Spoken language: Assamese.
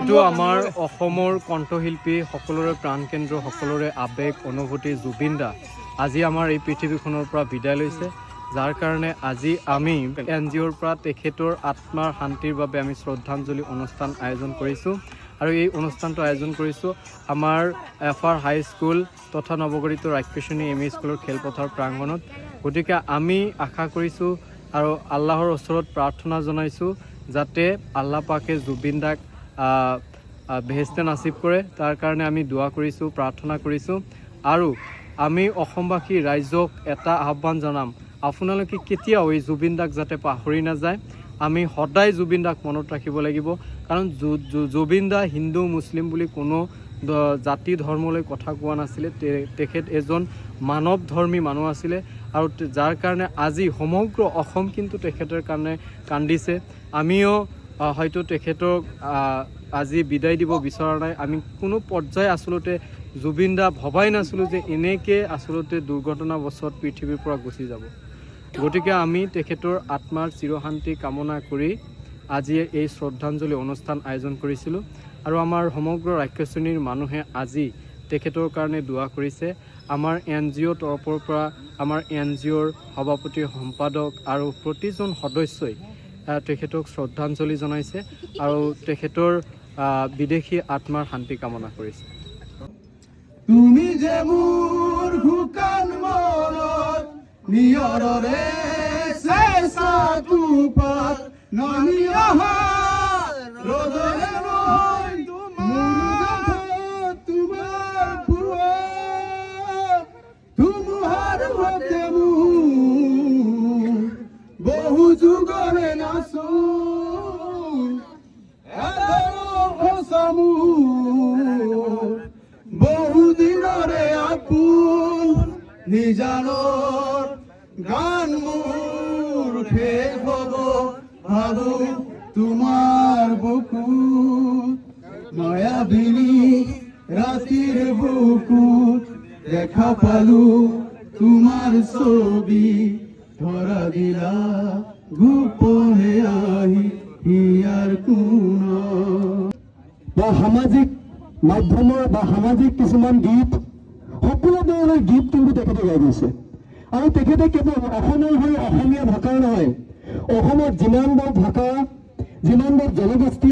এইটো আমাৰ অসমৰ কণ্ঠশিল্পী সকলোৰে প্ৰাণকেন্দ্ৰ সকলোৰে আৱেগ অনুভূতি জুবিন দা আজি আমাৰ এই পৃথিৱীখনৰ পৰা বিদায় লৈছে যাৰ কাৰণে আজি আমি NGOৰ পৰা তেখেতৰ আত্মাৰ শান্তিৰ বাবে আমি শ্ৰদ্ধাঞ্জলি অনুষ্ঠান আয়োজন কৰিছোঁ আৰু এই অনুষ্ঠানটো আয়োজন কৰিছোঁ আমাৰ FR হাই স্কুল তথা নৱগঠিত ৰাক্ষসনী ME স্কুলৰ খেলপথাৰ প্ৰাংগণত গতিকে আমি আশা কৰিছোঁ আৰু আল্লাহৰ ওচৰত প্ৰাৰ্থনা জনাইছোঁ যাতে আল্লাহ পাকে জুবিন দাক বেহেস্তে নাসিব কৰে তাৰ কাৰণে আমি দোয়া কৰিছোঁ প্ৰাৰ্থনা কৰিছোঁ আৰু আমি অসমবাসী ৰাইজক এটা আহ্বান জনাম আপোনালোকে কেতিয়াও এই জুবিন দাক যাতে পাহৰি নাযায় আমি সদায় জুবিন দাক মনত ৰাখিব লাগিব কাৰণ জুবিন দা হিন্দু মুছলিম বুলি কোনো জাতি ধৰ্মলৈ কথা কোৱা নাছিলে তেখেত এজন মানৱ ধৰ্মী মানুহ আছিলে আৰু যাৰ কাৰণে আজি সমগ্ৰ অসম কিন্তু তেখেতৰ কাৰণে কান্দিছে আমিও হয়তো তেখেতক আজি বিদায় দিব বিচৰা নাই আমি কোনো পৰ্যায় আসলতে জুবিন দা ভবাই নাছিলোঁ যে এনেকৈ আসলতে দুৰ্ঘটনাবশত পৃথিৱীৰ পৰা গুচি যাব গতিকে আমি তেখেতৰ আত্মাৰ চিৰশান্তি কামনা কৰি আজি এই শ্ৰদ্ধাঞ্জলি অনুষ্ঠান আয়োজন কৰিছিলোঁ আৰু আমাৰ সমগ্ৰ ৰাক্ষসনীৰ মানুহে আজি তেখেতৰ কাৰণে দোয়া কৰিছে আমাৰ NGO তৰফৰ পৰা আমাৰ NGOৰ সভাপতি সম্পাদক আৰু প্ৰতিজন সদস্যই তেখেতক শ্ৰদ্ধাঞ্জলি জনাইছে আৰু তেখেতৰ বিদেশী আত্মাৰ শান্তি কামনা কৰিছে তুমি যে মোৰ শুকান মনত নিয়ৰৰে চেঁচা তুপাত নামি অহা ৰ'দৰে মই তোমাৰ ফুলত ধুমুহাৰ সতে মোৰ বহু যুগৰে নাচো বহুদিনৰে আপোন নিজানৰ গান মোৰ শেষ হ'ব ভাবো তোমাৰ বুকুত মায়াবিনী ৰাতিৰ বুকুত দেখা পালো তোমাৰ ছবি ধৰা দিলা গোপনে আহি হিয়াৰ কোণত সামাজিক মাধ্যমৰ বা সামাজিক কিছুমান গীত সকলো ধৰণৰ গীত কিন্তু তেখেতে গাই গৈছে আৰু তেখেতে কেৱল অসমৰ হৈ অসমীয়া ভাষাৰ নহয় অসমত যিমানবোৰ ভাষা যিমানবোৰ জনগোষ্ঠী